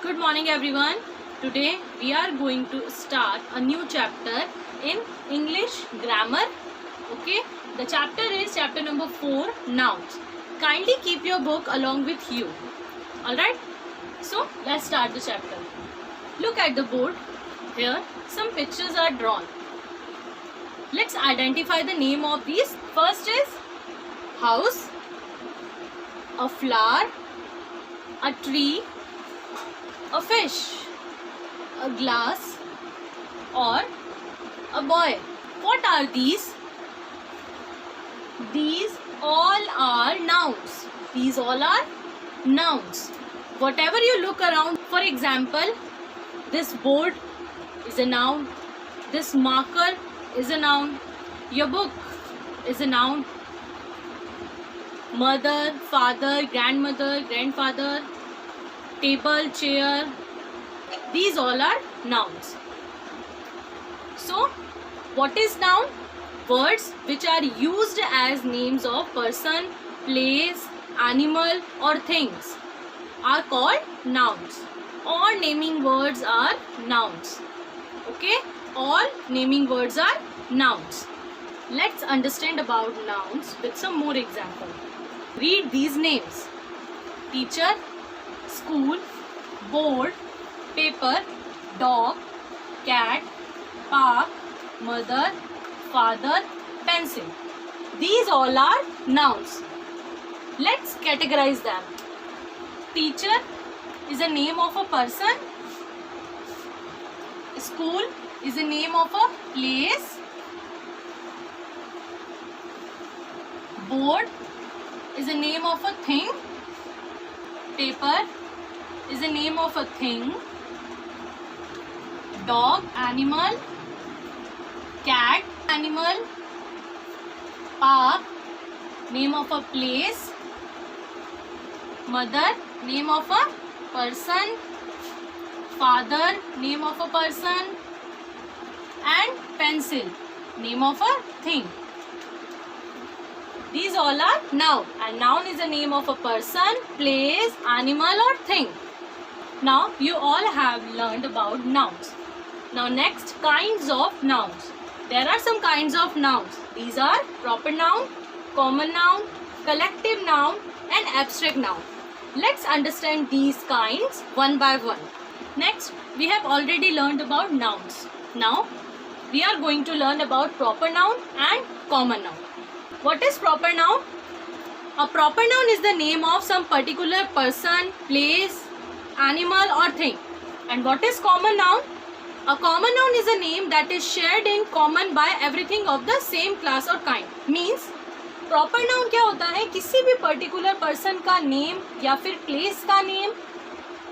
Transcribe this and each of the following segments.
Good morning everyone. Today we are going to start a new chapter in English grammar. Okay, the chapter is chapter number 4, nouns. Kindly keep your book along with you. Alright, so let's start the chapter. Look at the board. Here some pictures are drawn. Let's identify the name of these. First is house, a flower, a tree, a fish, a glass, or a boy. What are these? These all are nouns. These all are nouns. Whatever you look around, for example, this board is a noun. This marker is a noun. Your book is a noun. Mother, father, grandmother, grandfather, table, chair, these all are nouns. So, what is noun? Words which are used as names of person, place, animal or things are called nouns. All naming words are nouns. Okay? All naming words are nouns. Let's understand about nouns with some more examples. Read these names. Teacher, school, board, paper, dog, cat, park, mother, father, pencil. These all are nouns. Let's categorize them. Teacher is a name of a person. School is a name of a place. Board is a name of a thing. Paper is a name of a thing. Dog, animal. Cat, animal. Park, name of a place. Mother, name of a person. Father, name of a person. And pencil, name of a thing. These all are noun, and noun is a name of a person, place, animal or thing. Now you all have learned about nouns. Now next, kinds of nouns. There are some kinds of nouns. These are proper noun, common noun, collective noun and abstract noun. Let's understand these kinds one by one. Next, we have already learned about nouns. Now we are going to learn about proper noun and common noun. What is proper noun? A proper noun is the name of some particular person, place, animal or thing. And what is common noun? A common noun is a name that is shared in common by everything of the same class or kind. Means proper noun क्या होता है? किसी भी particular person का name या फिर place का name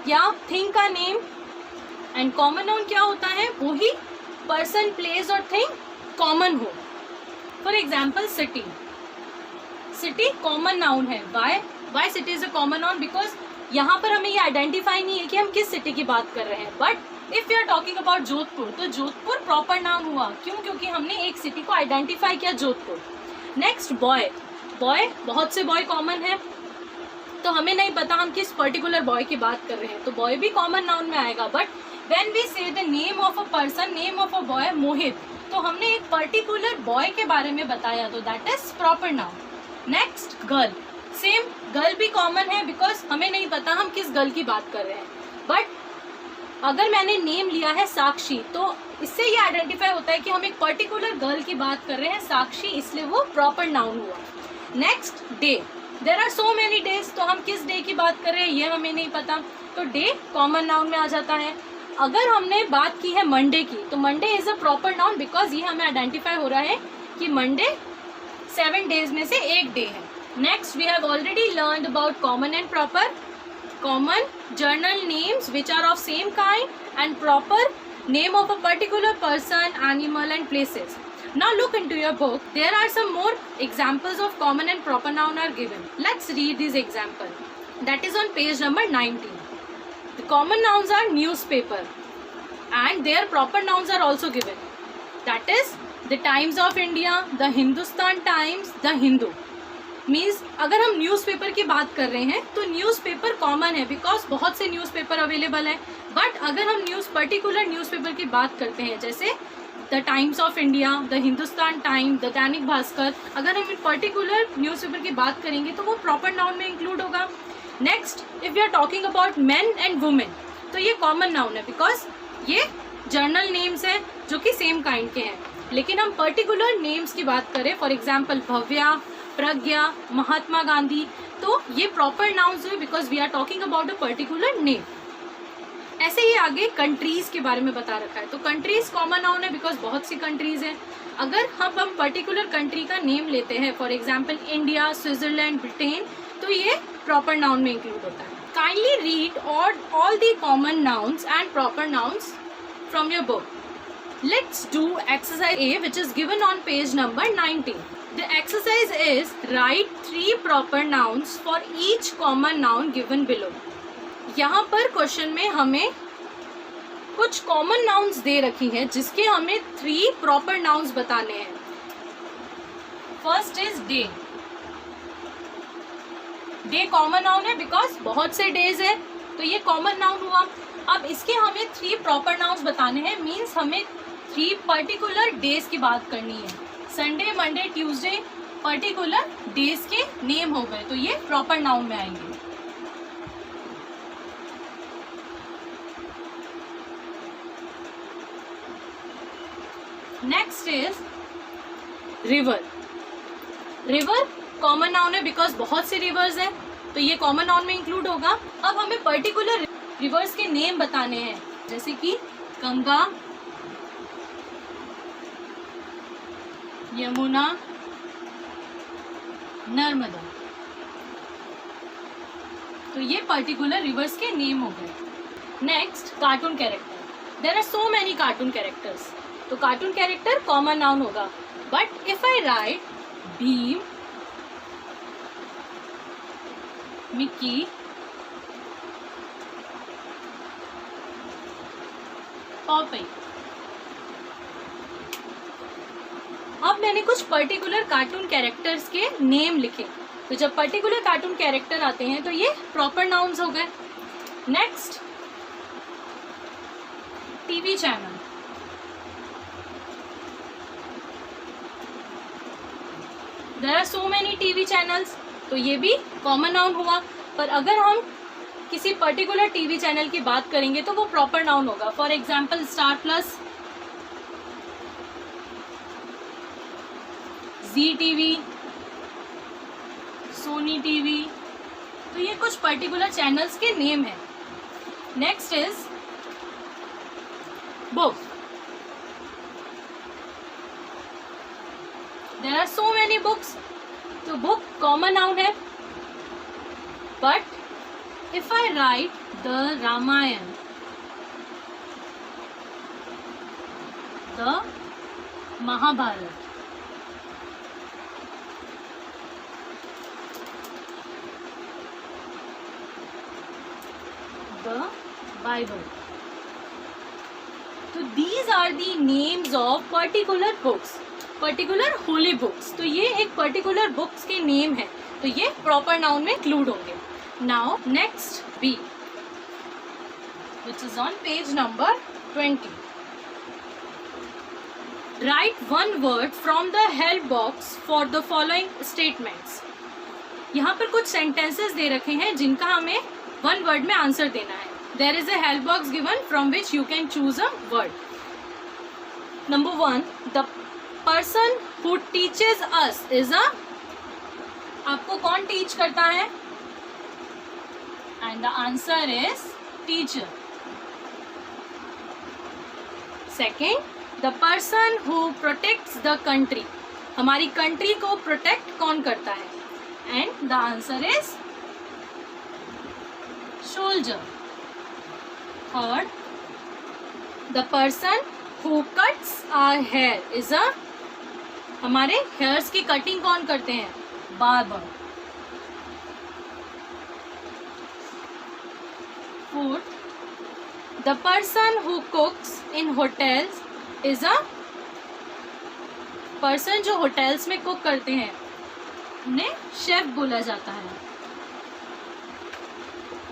या thing का name. And common noun क्या होता है? वो ही person, place और thing common हो. For example, city. City common noun है. Why city is a common noun? Because यहाँ पर हमें ये identify नहीं है कि हम किस city की बात कर रहे हैं. But if we are talking about Jodhpur, तो जोधपुर proper noun हुआ. क्यों? क्योंकि हमने एक city को identify किया जोधपुर. Next, boy. Boy, बहुत से boy common है. तो हमें नहीं पता हम किस particular boy की बात कर रहे हैं. तो boy भी common noun में आएगा. But when we say the name of a person, name of a boy, मोहित, तो हमने एक पर्टिकुलर बॉय के बारे में बताया, तो that is proper noun. Next, girl. Same, girl भी कॉमन है बिकॉज हमें नहीं पता हम किस गर्ल की बात कर रहे हैं. बट अगर मैंने नेम लिया है साक्षी, तो इससे ये आइडेंटिफाई होता है कि हम एक पर्टिकुलर गर्ल की बात कर रहे हैं, साक्षी, इसलिए वो प्रॉपर नाउन हुआ. Next, day. There are so many days, तो हम किस डे की बात कर रहे हैं ये हमें नहीं पता, तो डे कॉमन नाउन में आ जाता है. अगर हमने बात की है मंडे की, तो Monday is a proper noun because ये हमें आइडेंटिफाई हो रहा है कि मंडे 7 डेज में से एक डे है. Next, we have already learn about common and proper. Common, general names which are of same kind, and proper, name of a particular person, animal and places. Now look into your book. There are some more examples of common and proper noun are given. Let's read this example. That is on page number 19. The common nouns are newspaper and their proper nouns are also given. That is the Times of India, the Hindustan Times, the Hindu. Means अगर हम newspaper की बात कर रहे हैं तो newspaper common है because बहुत से न्यूज़पेपर अवेलेबल है। बट अगर हम पर्टिकुलर न्यूज़पेपर की बात करते हैं जैसे the times of India, the Hindustan time, the Dainik Bhaskar, अगर हम इन पर्टिकुलर न्यूज़पेपर की बात करेंगे तो वो प्रॉपर नाउन में इंक्लूड होगा। Next, if we are talking about men and women तो ये कॉमन नाउन है बिकॉज ये जर्नल नेम्स हैं जो कि सेम काइंड के हैं। लेकिन हम पर्टिकुलर नेम्स की बात करें, फॉर एग्जाम्पल भव्या, प्रज्ञा, महात्मा गांधी, तो ये प्रॉपर नाउन्स हुए because we are talking about a particular name. ऐसे ही आगे कंट्रीज के बारे में बता रखा है, तो कंट्रीज कॉमन नाउन है बिकॉज बहुत सी कंट्रीज हैं। अगर हम पर्टिकुलर कंट्री का नेम लेते हैं, for example India, Switzerland, Britain, तो ये प्रॉपर नाउन में इंक्लूड होता है। Kindly read all the common nouns and proper nouns from your book. Let's do exercise A, which is given on page number 19. The exercise is write 3 proper nouns for each common noun given below. यहाँ पर question में हमें कुछ common nouns दे रखी हैं जिसके हमें 3 proper nouns बताने हैं। First is day. Day common noun है बिकॉज बहुत से डेज है, तो ये कॉमन नाउन हुआ। अब इसके हमें 3 प्रॉपर नाउन्स बताने हैं, मीन्स हमें 3 पर्टिकुलर डेज की बात करनी है। Sunday, Monday, Tuesday particular days के नेम हो गए, तो ये प्रॉपर नाउन में आएंगे। Next is river. River common noun है बिकॉज बहुत से रिवर्स हैं, तो ये कॉमन नाउन में इंक्लूड होगा। अब हमें पर्टिकुलर रिवर्स के नेम बताने हैं, जैसे कि गंगा, यमुना, नर्मदा, तो ये पर्टिकुलर रिवर्स के नेम हो गए। Next, cartoon character. There are so many cartoon characters, तो कार्टून कैरेक्टर कॉमन नाउन होगा। But if I write Bheem, Mickey, Poppy, अब मैंने कुछ पर्टिकुलर कार्टून कैरेक्टर्स के नेम लिखे, तो जब पर्टिकुलर कार्टून कैरेक्टर आते हैं तो ये प्रॉपर नाउन्स हो गए। Next, TV channel. There are so many TV channels, तो ये भी कॉमन नाउन हुआ। पर अगर हम किसी पर्टिकुलर टीवी चैनल की बात करेंगे तो वो प्रॉपर नाउन होगा। For example star plus, Zee TV, Sony TV, तो ये कुछ पर्टिकुलर चैनल्स के नेम है। Next is book. There are so many books, तो बुक कॉमन नाउन है। But if I write the Ramayana, the Mahabharata, the Bible, तो these are the names of particular books, particular holy books, तो ये एक particular books के name है, तो ये प्रॉपर नाउन में इंक्लूड होंगे। Now next B, which is on page number 20. Write 1 word from the help box for the following statements. यहाँ पर कुछ सेंटेंसेस दे रखे हैं जिनका हमें 1 word में आंसर देना है। There is a help box given from which you can choose a word. Number 1, the person who teaches us is a, आपको कौन टीच करता है? And the answer is teacher. Second, the person who protects the country, हमारी country को protect कौन करता है? And the answer is soldier. Third, the person who cuts our hair is a, हमारे हेयर्स की कटिंग कौन करते हैं? Barber. Fourth, the person who cooks in hotels is a, person जो होटल्स में कुक करते हैं उन्हें शेफ बोला जाता है।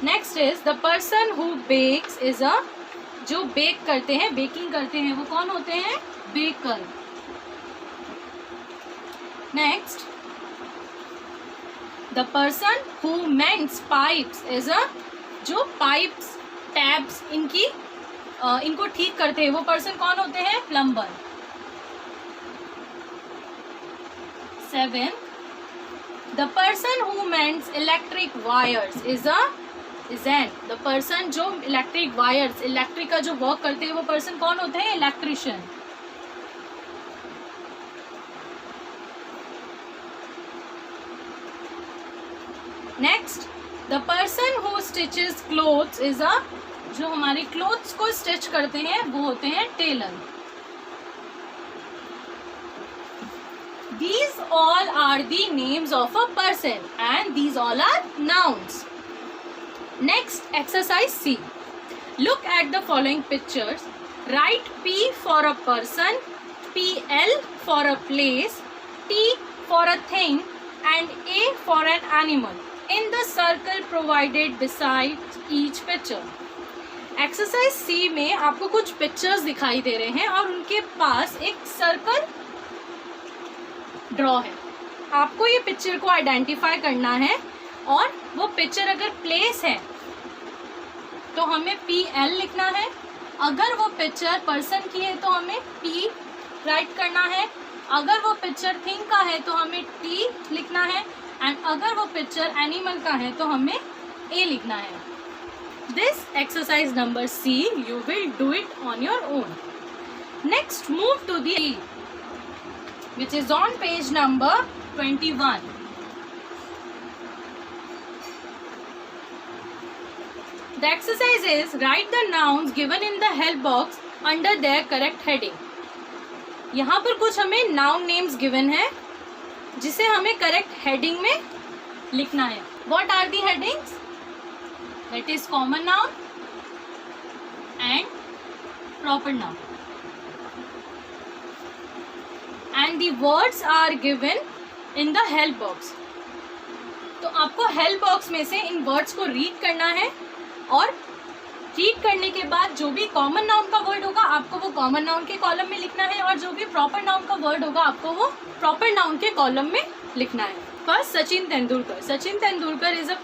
Next is the person who bakes is a, जो बेक करते हैं, बेकिंग करते हैं, वो कौन होते हैं? Baker. Next the person who mends pipes is a, जो पाइप्स टैब्स इनको ठीक करते हैं वो पर्सन कौन होते हैं? Plumber. 7 the person who mends electric wires is an, the person जो इलेक्ट्रिक वायर्स, इलेक्ट्रिक का जो वर्क करते हैं वो पर्सन कौन होते हैं? Electrician. Next the person who stitches clothes is a, जो हमारे क्लोथ्स को स्टिच करते हैं वो होते हैं Taylor. These all are the names of a person and these all are nouns. Next, exercise C. Look at the following pictures. Write P for a person, PL for a place, T for a thing and A for an animal in the circle provided beside each picture. Exercise C में आपको कुछ pictures दिखाई दे रहे हैं और उनके पास एक circle draw है। आपको ये पिक्चर को आइडेंटिफाई करना है और वो पिक्चर अगर प्लेस है तो हमें PL लिखना है, अगर वो पिक्चर पर्सन की है तो हमें P राइट करना है, अगर वो पिक्चर थिंग का है तो हमें T लिखना है एंड अगर वो पिक्चर एनिमल का है तो हमें A लिखना है। This exercise number C, you will do it on your own. Next, move to the E, which is on page number 21. The exercise is write the nouns given in the help box under their correct heading. यहाँ पर कुछ हमें noun names given है जिसे हमें correct heading में लिखना है। What are the headings? That is common noun and proper noun. And the words are given in the help box. तो आपको help box में से इन words को read करना है और रीड करने के बाद जो भी कॉमन नाउन का वर्ड होगा आपको वो कॉमन नाउन के कॉलम में लिखना है और जो भी प्रॉपर नाउन का वर्ड होगा आपको वो प्रॉपर नाउन के कॉलम में लिखना है। First Sachin Tendulkar, Sachin Tendulkar is a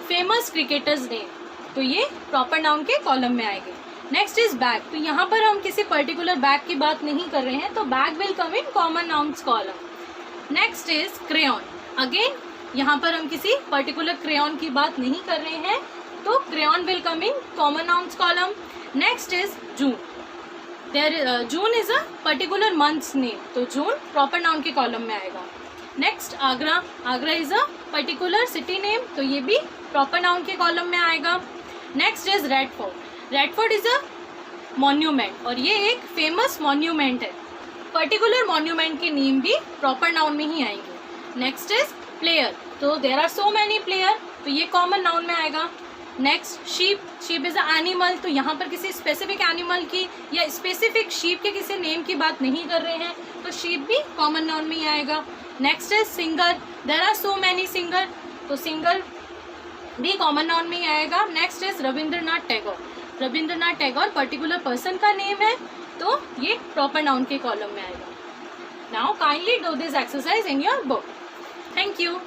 famous cricketers name, तो ये प्रॉपर नाउन के कॉलम में आएंगे। नेक्स्ट इज बैग, तो यहाँ पर हम किसी पर्टिकुलर बैग की बात नहीं कर रहे हैं तो bag will come in common nouns column. Next is crayon, again यहाँ पर हम किसी पर्टिकुलर क्रेयॉन की बात नहीं कर रहे हैं तो crayon will come in common nouns column. Next is June, June is a particular months name, तो जून प्रॉपर नाउन के कॉलम में आएगा। Next Agra, Agra is a particular city name, तो ये भी प्रॉपर नाउन के कॉलम में आएगा। Next is red fort, red fort is a monument और ये एक फेमस मॉन्यूमेंट है, पर्टिकुलर मॉन्यूमेंट के नेम भी प्रॉपर नाउन में ही आएंगे। नेक्स्ट इज प्लेयर, तो there are so many player, तो ये कॉमन नाउन में आएगा। Next sheep, sheep is a animal, तो यहाँ पर किसी स्पेसिफिक एनिमल की या स्पेसिफिक शीप के किसी नेम की बात नहीं कर रहे हैं तो शीप भी कॉमन नाउन में ही आएगा। Next is singer, there are so many singer, तो सिंगर भी कॉमन नाउन में ही आएगा। Next is Rabindranath Tagore, Rabindranath Tagore particular person का नेम है तो ये प्रॉपर नाउन के कॉलम में आएगा। Now kindly do this exercise in your book. Thank you.